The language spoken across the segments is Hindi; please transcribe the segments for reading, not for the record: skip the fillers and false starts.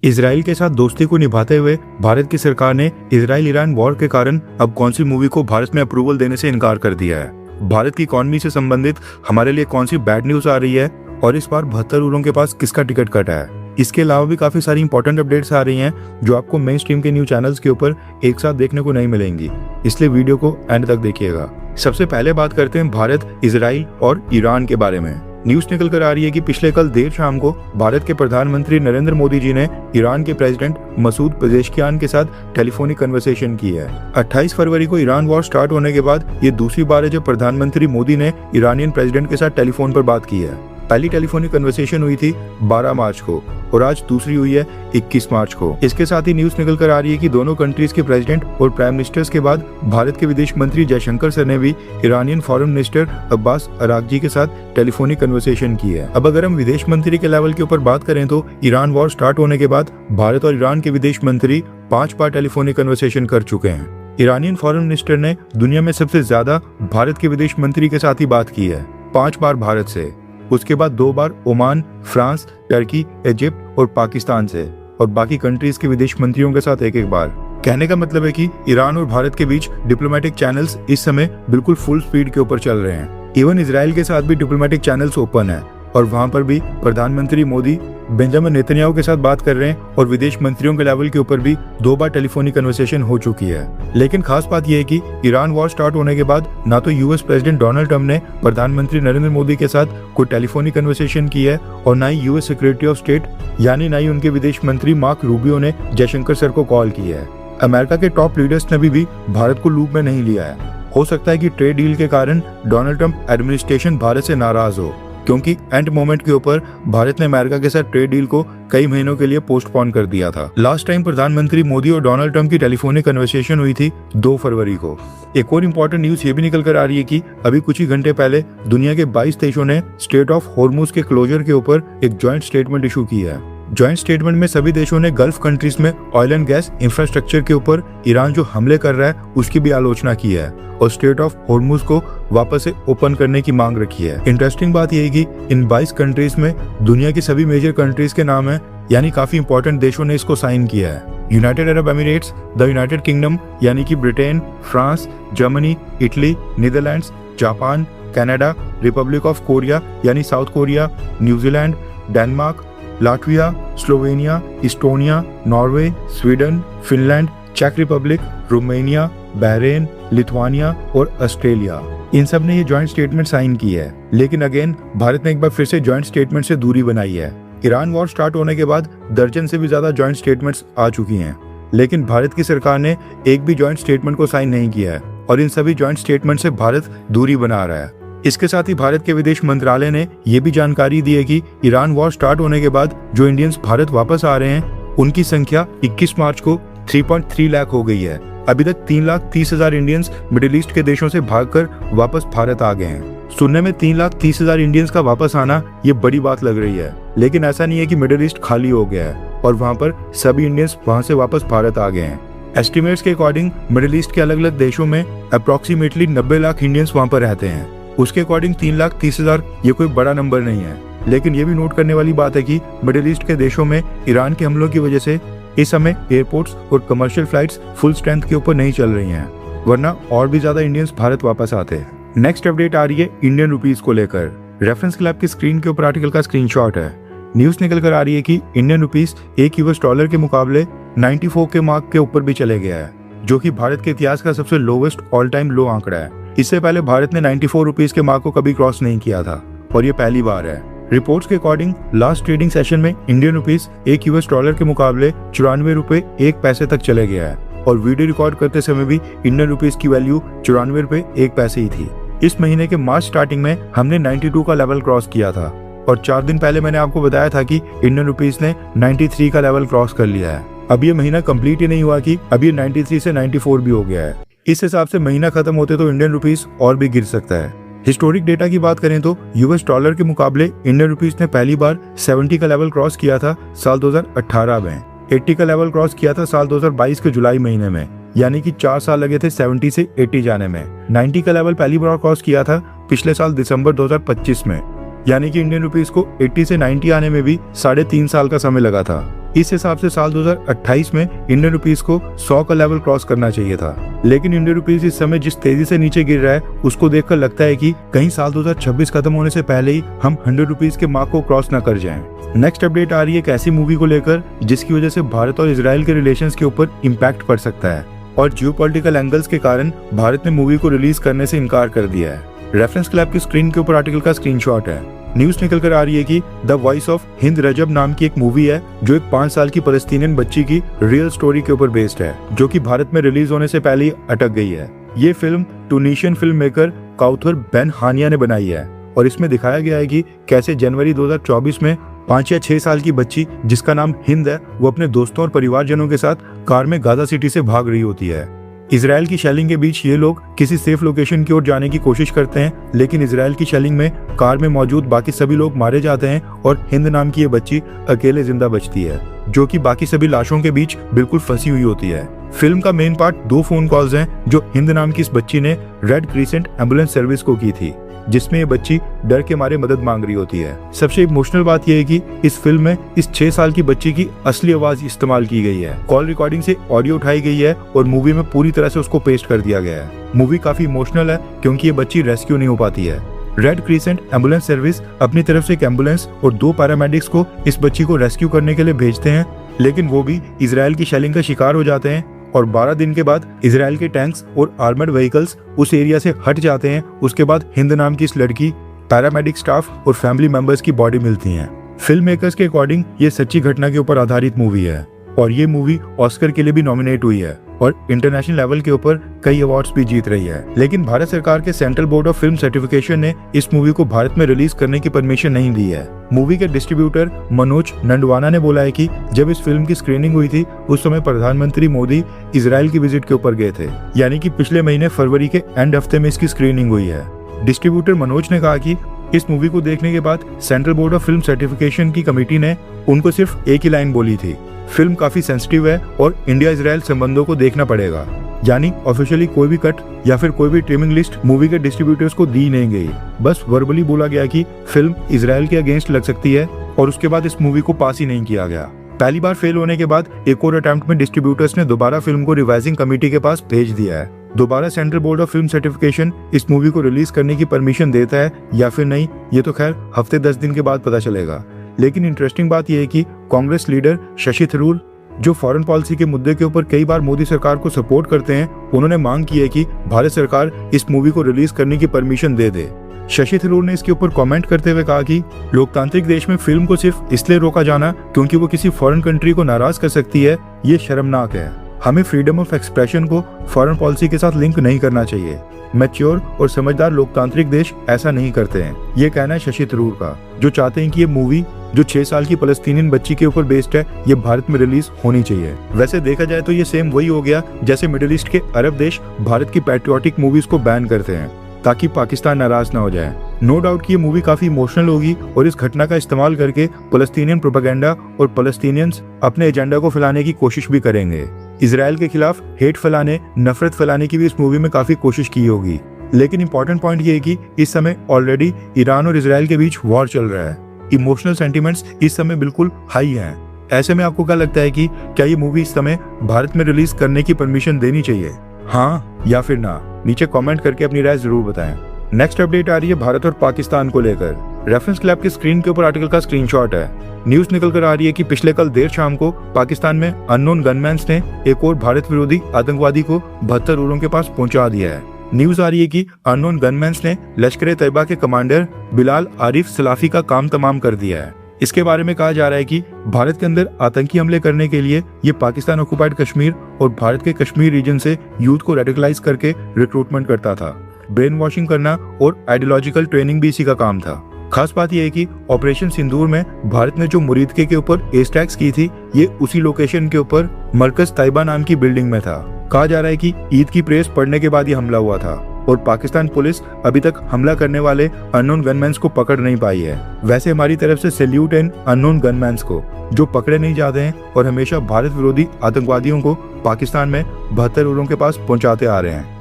इसराइल के साथ दोस्ती को निभाते हुए भारत की सरकार ने इसराइल ईरान वॉर के कारण अब कौन सी मूवी को भारत में अप्रूवल देने से इनकार कर दिया है। भारत की इकॉनमी से संबंधित हमारे लिए कौन सी बैड न्यूज आ रही है और इस बार 72 उरों के पास किसका टिकट कटा है। इसके अलावा भी काफी सारी इंपॉर्टेंट अपडेट्स आ रही हैं जो आपको मेन स्ट्रीम के न्यूज चैनल्स के ऊपर एक साथ देखने को नहीं मिलेंगी, इसलिए वीडियो को एंड तक देखिएगा। सबसे पहले बात करते हैं भारत, इसराइल और ईरान के बारे में। न्यूज निकल कर आ रही है कि पिछले कल देर शाम को भारत के प्रधानमंत्री नरेंद्र मोदी जी ने ईरान के प्रेसिडेंट मसूद पेजेश्कियान के साथ टेलीफोनिक कन्वर्सेशन की है। 28 फरवरी को ईरान वॉर स्टार्ट होने के बाद ये दूसरी बार है जब प्रधानमंत्री मोदी ने ईरानियन प्रेसिडेंट के साथ टेलीफोन पर बात की है। पहली टेलीफोनिक कन्वर्सेशन हुई थी 12 मार्च को और आज दूसरी हुई है 21 मार्च को। इसके साथ ही न्यूज निकल कर आ रही है कि दोनों कंट्रीज के प्रेसिडेंट और प्राइम मिनिस्टर्स के बाद भारत के विदेश मंत्री जयशंकर सर ने भी Iranian foreign minister Abbas Araghchi के साथ टेलीफोनिक कन्वर्सेशन की है। अब अगर हम विदेश मंत्री के लेवल के ऊपर बात करें तो ईरान वॉर स्टार्ट होने के बाद भारत और ईरान के विदेश मंत्री 5 बार टेलीफोनिक कन्वर्सेशन कर चुके हैं। ईरानियन फॉरेन मिनिस्टर ने दुनिया में सबसे ज्यादा भारत के विदेश मंत्री के साथ ही बात की है, 5 बार भारत से, उसके बाद 2 बार ओमान, फ्रांस, टर्की, इजिप्ट और पाकिस्तान से, और बाकी कंट्रीज के विदेश मंत्रियों के साथ एक बार। कहने का मतलब है कि ईरान और भारत के बीच डिप्लोमेटिक चैनल्स इस समय बिल्कुल फुल स्पीड के ऊपर चल रहे हैं। इवन इजराइल के साथ भी डिप्लोमेटिक चैनल्स ओपन है और वहां पर भी प्रधानमंत्री मोदी बेंजामिन नेतन्याहू के साथ बात कर रहे हैं और विदेश मंत्रियों के लेवल के ऊपर भी 2 बार टेलीफोनिक कन्वर्सेशन हो चुकी है। लेकिन खास बात यह है कि ईरान वॉर स्टार्ट होने के बाद ना तो यूएस प्रेसिडेंट डोनाल्ड ट्रंप ने प्रधानमंत्री नरेंद्र मोदी के साथ कोई टेलीफोनिक कन्वर्सेशन की है और ना ही यूएस सेक्रेटरी ऑफ स्टेट यानी ना ही उनके विदेश मंत्री मार्क रूबियो ने जयशंकर सर को कॉल की है। अमेरिका के टॉप लीडर्स ने भी भारत को लूप में नहीं लिया है। हो सकता है कि ट्रेड डील के कारण डोनाल्ड ट्रंप एडमिनिस्ट्रेशन भारत से नाराज हो, क्योंकि एंड मोमेंट के ऊपर भारत ने अमेरिका के साथ ट्रेड डील को कई महीनों के लिए पोस्टपोन कर दिया था। लास्ट टाइम प्रधानमंत्री मोदी और डोनाल्ड ट्रंप की टेलीफोनिक कन्वर्सेशन हुई थी 2 फरवरी को। एक और इम्पोर्टेंट न्यूज ये भी निकल कर आ रही है कि अभी कुछ ही घंटे पहले दुनिया के 22 देशों ने स्ट्रेट ऑफ हॉर्मुज के क्लोजर के ऊपर एक ज्वाइंट स्टेटमेंट इशू की है। ज्वाइंट स्टेटमेंट में सभी देशों ने गल्फ कंट्रीज में ऑयल एंड गैस इंफ्रास्ट्रक्चर के ऊपर ईरान जो हमले कर रहा है उसकी भी आलोचना की है और स्ट्रेट ऑफ हॉर्मुज को वापस से ओपन करने की मांग रखी है। इंटरेस्टिंग बात यह है कि इन 22 कंट्रीज में दुनिया की सभी मेजर कंट्रीज के नाम है, यानी काफी इंपॉर्टेंट देशों ने इसको साइन किया है। United Arab Emirates, the United kingdom यानी कि Britain, France, Germany, Italy, Netherlands, Japan, Canada, Republic of Korea यानी south Korea, New Zealand, Denmark, Latvia, Slovenia, Estonia, Norway, Sweden, Finland, check Republic, Romania, Bahrain, Lithuania और ऑस्ट्रेलिया, इन सब ने ये ज्वाइंट स्टेटमेंट साइन की है। लेकिन अगेन भारत ने एक बार फिर से ज्वाइंट स्टेटमेंट से दूरी बनाई है। ईरान वॉर स्टार्ट होने के बाद दर्जन से भी ज्यादा ज्वाइंट स्टेटमेंट्स आ चुकी हैं, लेकिन भारत की सरकार ने एक भी ज्वाइंट स्टेटमेंट को साइन नहीं किया है और इन सभी ज्वाइंट स्टेटमेंट से भारत दूरी बना रहा है। इसके साथ ही भारत के विदेश मंत्रालय ने यह भी जानकारी दी है कि ईरान वॉर स्टार्ट होने के बाद जो इंडियंस भारत वापस आ रहे हैं उनकी संख्या 21 मार्च को 3.3 लाख हो गई है। अभी तक 3,30,000 इंडियंस मिडिल ईस्ट के देशों से भागकर वापस भारत आ गए हैं। सुनने में 3,30,000 इंडियंस का वापस आना ये बड़ी बात लग रही है, लेकिन ऐसा नहीं है कि मिडिल ईस्ट खाली हो गया है और वहाँ पर सभी इंडियंस वहाँ से वापस भारत आ गए हैं। एस्टिमेट्स के अकॉर्डिंग मिडिल ईस्ट के अलग अलग देशों में अप्रोक्सीमेटली 90 लाख इंडियंस वहाँ पर रहते हैं। उसके अकॉर्डिंग 3,30,000 ये कोई बड़ा नंबर नहीं है, लेकिन ये भी नोट करने वाली बात है कि मिडिल ईस्ट के देशों में ईरान के हमलों की वजह से इस समय एयरपोर्ट्स और कमर्शियल फ्लाइट्स फुल स्ट्रेंथ के ऊपर नहीं चल रही हैं, वरना और भी ज्यादा इंडियंस भारत वापस आते हैं। नेक्स्ट अपडेट आ रही है इंडियन रुपीस को लेकर। रेफरेंस क्लब की स्क्रीन के ऊपर आर्टिकल का स्क्रीनशॉट है। न्यूज निकल कर आ रही है कि इंडियन रुपीस एक यूएस डॉलर के मुकाबले 94 के मार्क के ऊपर भी चले गया है, जो कि भारत के इतिहास का सबसे लोवेस्ट ऑल टाइम लो आंकड़ा है। इससे पहले भारत ने 94 रुपीस के मार्क को कभी क्रॉस नहीं किया था और ये पहली बार है। रिपोर्ट्स के अकॉर्डिंग लास्ट ट्रेडिंग सेशन में इंडियन रुपीस एक यूएस डॉलर के मुकाबले 94 रुपए 1 पैसे तक चले गया है और वीडियो रिकॉर्ड करते समय भी इंडियन रुपीस की वैल्यू 94 रुपए 1 पैसे ही थी। इस महीने के मार्च स्टार्टिंग में हमने 92 का लेवल क्रॉस किया था और 4 दिन पहले मैंने आपको बताया था कि इंडियन रुपीस ने 93 का लेवल क्रॉस कर लिया है। अब ये महीना कंप्लीट ही नहीं हुआ कि अभी 93 से 94 भी हो गया है। इस हिसाब से महीना खत्म होते तो इंडियन रुपीस और भी गिर सकता है। हिस्टोरिक डेटा की बात करें तो यूएस डॉलर के मुकाबले इंडियन रुपीस ने पहली बार 70 का लेवल क्रॉस किया था साल 2018 में, 80 का लेवल क्रॉस किया था साल 2022 के जुलाई महीने में, यानी कि 4 साल लगे थे 70 से 80 जाने में। 90 का लेवल पहली बार क्रॉस किया था पिछले साल दिसंबर 2025 में, यानी कि इंडियन रुपीस को 80 से 90 आने में भी 3.5 साल का समय लगा था। इस हिसाब से साल 2028 में इंडियन रुपीस को 100 का लेवल क्रॉस करना चाहिए था, लेकिन इंडियन रुपीस इस समय जिस तेजी से नीचे गिर रहा है उसको देखकर लगता है कि कहीं साल 2026 खत्म होने से पहले ही हम 100 रुपीस के मार्क को क्रॉस न कर जाएं। नेक्स्ट अपडेट आ रही है एक ऐसी मूवी को लेकर जिसकी वजह से भारत और इजराइल के रिलेशंस के ऊपर इम्पैक्ट पड़ सकता है और जियोपॉलिटिकल एंगल्स के कारण भारत ने मूवी को रिलीज करने से इनकार कर दिया है। रेफरेंस क्लैब की स्क्रीन के ऊपर आर्टिकल का स्क्रीनशॉट है। न्यूज निकल कर आ रही है कि द वॉइस ऑफ हिंद रजब नाम की एक मूवी है जो एक 5 साल की फलस्तीनियन बच्ची की रियल स्टोरी के ऊपर बेस्ड है, जो कि भारत में रिलीज होने से पहले ही अटक गई है। ये फिल्म टूनिशियन फिल्म मेकर काउथर बेन हानिया ने बनाई है और इसमें दिखाया गया है कि कैसे जनवरी 2024 में 5 या 6 साल की बच्ची जिसका नाम हिंद है वो अपने दोस्तों और परिवारजनों के साथ कार में गाजा सिटी से भाग रही होती है। इजराइल की शेलिंग के बीच ये लोग किसी सेफ लोकेशन की ओर जाने की कोशिश करते हैं, लेकिन इजराइल की शेलिंग में कार में मौजूद बाकी सभी लोग मारे जाते हैं और हिंद नाम की ये बच्ची अकेले जिंदा बचती है, जो कि बाकी सभी लाशों के बीच बिल्कुल फंसी हुई होती है। फिल्म का मेन पार्ट 2 फोन कॉल्स हैं जो हिंद नाम की इस बच्ची ने रेड क्रिसेंट एम्बुलेंस सर्विस को की थी, जिसमें ये बच्ची डर के मारे मदद मांग रही होती है। सबसे इमोशनल बात यह है कि इस फिल्म में इस 6 साल की बच्ची की असली आवाज इस्तेमाल की गई है। कॉल रिकॉर्डिंग से ऑडियो उठाई गई है और मूवी में पूरी तरह से उसको पेस्ट कर दिया गया है। मूवी काफी इमोशनल है क्योंकि ये बच्ची रेस्क्यू नहीं हो पाती है। रेड क्रिसेंट एम्बुलेंस सर्विस अपनी तरफ से एक एम्बुलेंस और 2 पैरामेडिक्स को इस बच्ची को रेस्क्यू करने के लिए भेजते हैं, लेकिन वो भी इजराइल की शेलिंग का शिकार हो जाते हैं और 12 दिन के बाद इजराइल के टैंक्स और आर्मर्ड व्हीकल्स उस एरिया से हट जाते हैं। उसके बाद हिंद नाम की इस लड़की, पैरामेडिक स्टाफ और फैमिली मेंबर्स की बॉडी मिलती हैं। फिल्म मेकर्स के अकॉर्डिंग ये सच्ची घटना के ऊपर आधारित मूवी है और ये मूवी ऑस्कर के लिए भी नॉमिनेट हुई है और इंटरनेशनल लेवल के ऊपर कई अवार्ड्स भी जीत रही है। लेकिन भारत सरकार के central board of film certification ने इस मूवी को भारत में रिलीज करने की परमिशन नहीं दी है। मूवी के डिस्ट्रीब्यूटर मनोज नंदवाना ने बोला है कि जब इस फिल्म की स्क्रीनिंग हुई थी उस समय प्रधानमंत्री मोदी इजराइल की विजिट के ऊपर गए थे, यानी कि पिछले महीने फरवरी के एंड हफ्ते में इसकी स्क्रीनिंग हुई है। डिस्ट्रीब्यूटर मनोज ने कहा कि इस मूवी को देखने के बाद central board of film certification की कमेटी ने उनको सिर्फ एक ही लाइन बोली थी, फिल्म काफी सेंसिटिव है और इंडिया इजराइल संबंधों को देखना पड़ेगा। यानी ऑफिशियली कोई भी कट या फिर कोई भी ट्रिमिंग लिस्ट मूवी के डिस्ट्रीब्यूटर्स को दी नहीं गई, बस वर्बली बोला गया कि फिल्म इजराइल के अगेंस्ट लग सकती है और उसके बाद इस मूवी को पास ही नहीं किया गया। पहली बार फेल होने के बाद एक और अटेम्प्ट में डिस्ट्रीब्यूटर्स ने दोबारा फिल्म को रिवाइजिंग कमेटी के पास भेज दिया है। दोबारा central board of film certification इस मूवी को रिलीज करने की परमिशन देता है या फिर नहीं, ये तो खैर हफ्ते 10 दिन के बाद पता चलेगा। लेकिन इंटरेस्टिंग बात यह है कि कांग्रेस लीडर शशि थरूर, जो फॉरेन पॉलिसी के मुद्दे के ऊपर कई बार मोदी सरकार को सपोर्ट करते हैं, उन्होंने मांग की है कि भारत सरकार इस मूवी को रिलीज करने की परमिशन दे दे। शशि थरूर ने इसके ऊपर कमेंट करते हुए कहा कि लोकतांत्रिक देश में फिल्म को सिर्फ इसलिए रोका जाना क्योंकि वो किसी फॉरेन कंट्री को नाराज कर सकती है, ये शर्मनाक है। हमें फ्रीडम ऑफ एक्सप्रेशन को फॉरेन पॉलिसी के साथ लिंक नहीं करना चाहिए। मैच्योर और समझदार लोकतांत्रिक देश ऐसा नहीं करते हैं, ये कहना है शशि थरूर का, जो चाहते हैं कि ये मूवी जो 6 साल की फलस्तीनियन बच्ची के ऊपर बेस्ड है ये भारत में रिलीज होनी चाहिए। वैसे देखा जाए तो ये सेम वही हो गया जैसे मिडिल ईस्ट के अरब देश भारत की पैट्रियोटिक मूवीज को बैन करते हैं ताकि पाकिस्तान नाराज ना हो जाए। नो डाउट कि ये मूवी काफी इमोशनल होगी और इस घटना का इस्तेमाल करके फलस्तीनियन प्रोपेगेंडा और फलस्तीनियंस अपने एजेंडा को फैलाने की कोशिश भी करेंगे। इजराइल के खिलाफ हेट फैलाने, नफरत फैलाने की भी इस मूवी में काफी कोशिश की होगी। लेकिन इंपॉर्टेंट पॉइंट ये है कि इस समय ऑलरेडी ईरान और इजराइल के बीच वॉर चल रहा है। इमोशनल सेंटिमेंट्स इस समय बिल्कुल हाई हैं। ऐसे में आपको क्या लगता है कि क्या ये मूवी इस समय भारत में रिलीज करने की परमिशन देनी चाहिए, हाँ या फिर ना? नीचे कमेंट करके अपनी राय जरूर बताएं। नेक्स्ट अपडेट आ रही है भारत और पाकिस्तान को लेकर। रेफरेंस क्लैब की स्क्रीन के ऊपर आर्टिकल का स्क्रीनशॉट है। न्यूज निकल कर आ रही है कि पिछले कल देर शाम को पाकिस्तान में अननोन गनमैन्स ने एक और भारत विरोधी आतंकवादी को 72 उरों के पास पहुंचा दिया है। न्यूज आ रही है कि अननोन गनमैन्स ने लश्कर-ए-तैयबा के कमांडर बिलाल आरिफ सलाफी का काम तमाम कर दिया है। इसके बारे में कहा जा रहा है कि भारत के अंदर आतंकी हमले करने के लिए ये पाकिस्तान ऑक्युपाइड कश्मीर और भारत के कश्मीर रीजन से यूथ को रेडिकलाइज करके रिक्रूटमेंट करता था। ब्रेन वॉशिंग करना और आइडियोलॉजिकल ट्रेनिंग भी इसी का काम था। खास बात यह है कि ऑपरेशन सिंदूर में भारत ने जो मुरीदके के ऊपर एयर स्ट्राइक्स की थी ये उसी लोकेशन के ऊपर मरकज तैयबा नाम की बिल्डिंग में था। कहा जा रहा है कि ईद की प्रेस पढ़ने के बाद ये हमला हुआ था और पाकिस्तान पुलिस अभी तक हमला करने वाले अननोन गनमैन्स को पकड़ नहीं पाई है। वैसे हमारी तरफ से सैल्यूट इन अननोन गनमैन्स को जो पकड़े नहीं जाते हैं और हमेशा भारत विरोधी आतंकवादियों को पाकिस्तान में 72 उरों के पास पहुंचाते आ रहे हैं।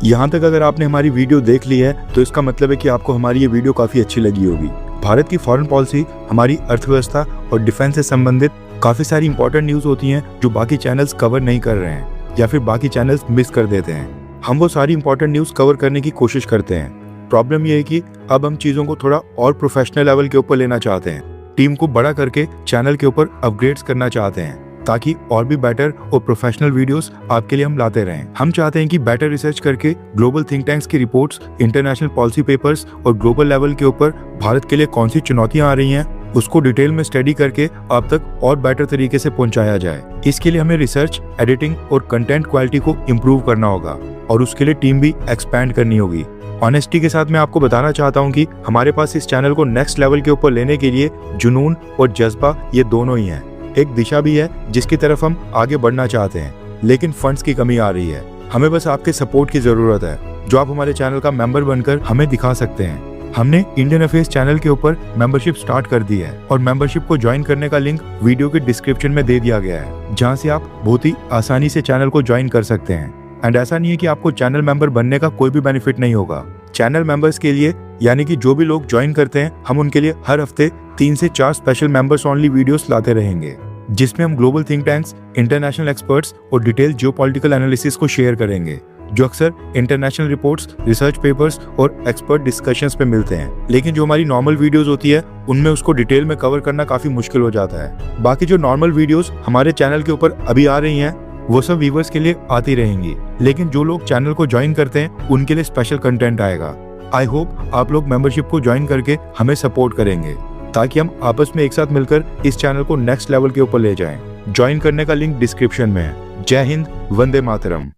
यहाँ तक अगर आपने हमारी वीडियो देख ली है तो इसका मतलब है कि आपको हमारी ये वीडियो काफी अच्छी लगी होगी। भारत की फॉरेन पॉलिसी, हमारी अर्थव्यवस्था और डिफेंस से संबंधित काफ़ी सारी इंपॉर्टेंट न्यूज़ होती हैं जो बाकी चैनल्स कवर नहीं कर रहे हैं या फिर बाकी चैनल्स मिस कर देते हैं। हम वो सारी इंपॉर्टेंट न्यूज़ कवर करने की कोशिश करते हैं। प्रॉब्लम ये है कि अब हम चीज़ों को थोड़ा और प्रोफेशनल लेवल के ऊपर लेना चाहते हैं, टीम को बड़ा करके चैनल के ऊपर अपग्रेड्स करना चाहते हैं ताकि और भी बेटर और प्रोफेशनल वीडियोस आपके लिए हम लाते रहें। हम चाहते हैं कि बेटर रिसर्च करके ग्लोबल थिंक टैंक्स की रिपोर्ट्स, इंटरनेशनल पॉलिसी पेपर्स और ग्लोबल लेवल के ऊपर भारत के लिए कौन सी चुनौतियां आ रही हैं उसको डिटेल में स्टडी करके आप तक और बेटर तरीके से पहुंचाया जाए। इसके लिए हमें रिसर्च, एडिटिंग और कंटेंट क्वालिटी को इम्प्रूव करना होगा और उसके लिए टीम भी एक्सपैंड करनी होगी। ऑनेस्टी के साथ मैं आपको बताना चाहता हूँ कि हमारे पास इस चैनल को नेक्स्ट लेवल के ऊपर लेने के लिए जुनून और जज्बा ये दोनों ही हैं। एक दिशा भी है जिसकी तरफ हम आगे बढ़ना चाहते हैं, लेकिन फंड्स की कमी आ रही है। हमें बस आपके सपोर्ट की जरूरत है जो आप हमारे चैनल का मेंबर बनकर हमें दिखा सकते हैं। हमने इंडियन अफेयर्स चैनल के ऊपर मेंबरशिप स्टार्ट कर दी है और मेंबरशिप को ज्वाइन करने का लिंक वीडियो के डिस्क्रिप्शन में दे दिया गया है, जहां से आप बहुत ही आसानी से चैनल को ज्वाइन कर सकते हैं। एंड ऐसा नहीं है कि आपको चैनल मेंबर बनने का कोई भी बेनिफिट नहीं होगा। चैनल मेंबर्स के लिए यानी कि जो भी लोग ज्वाइन करते हैं, हम उनके लिए हर हफ्ते 3 से 4 स्पेशल मेंबर्स ओनली वीडियोस लाते रहेंगे, जिसमें हम global think tanks, international experts और डिटेल जियोपॉलिटिकल एनालिसिस को शेयर करेंगे, जो अक्सर इंटरनेशनल रिपोर्ट्स, रिसर्च पेपर्स और एक्सपर्ट डिस्कशंस पे मिलते हैं। लेकिन जो हमारी नॉर्मल वीडियोस होती है उनमें उसको डिटेल में कवर करना काफी मुश्किल हो जाता है। बाकी जो नॉर्मल वीडियोस हमारे चैनल के ऊपर अभी आ रही हैं वो सब व्यूअर्स के लिए आती रहेंगी, लेकिन जो लोग चैनल को ज्वाइन करते हैं उनके लिए स्पेशल कंटेंट आएगा। आई होप आप लोग मेंबरशिप को ज्वाइन करके हमें सपोर्ट करेंगे ताकि हम आपस में एक साथ मिलकर इस चैनल को नेक्स्ट लेवल के ऊपर ले जाएं। ज्वाइन करने का लिंक डिस्क्रिप्शन में है। जय हिंद, वंदे मातरम।